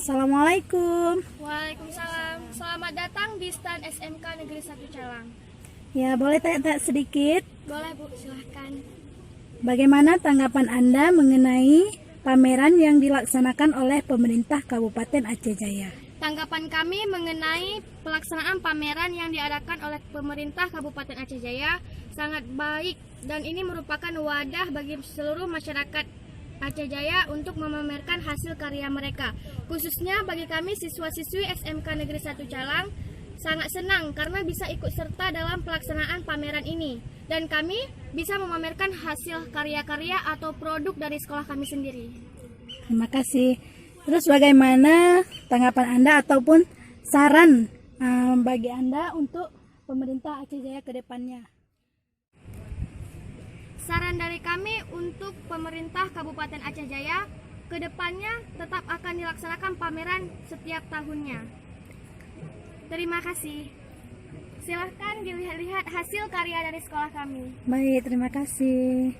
Assalamualaikum. Waalaikumsalam. Selamat datang di STAN SMK Negeri 1 Calang. Ya, boleh tanya sedikit. Boleh Bu, silahkan. Bagaimana tanggapan Anda mengenai pameran yang dilaksanakan oleh pemerintah Kabupaten Aceh Jaya? Tanggapan kami mengenai pelaksanaan pameran yang diadakan oleh pemerintah Kabupaten Aceh Jaya sangat baik dan ini merupakan wadah bagi seluruh masyarakat Aceh Jaya untuk memamerkan hasil karya mereka. Khususnya bagi kami siswa-siswi SMK Negeri 1 Calang sangat senang karena bisa ikut serta dalam pelaksanaan pameran ini. Dan kami bisa memamerkan hasil karya-karya atau produk dari sekolah kami sendiri. Terima kasih. Terus bagaimana tanggapan Anda ataupun saran bagi Anda untuk pemerintah Aceh Jaya ke depannya? Saran dari kami untuk pemerintah Kabupaten Aceh Jaya, ke depannya tetap akan dilaksanakan pameran setiap tahunnya. Terima kasih. Silahkan dilihat-lihat hasil karya dari sekolah kami. Baik, terima kasih.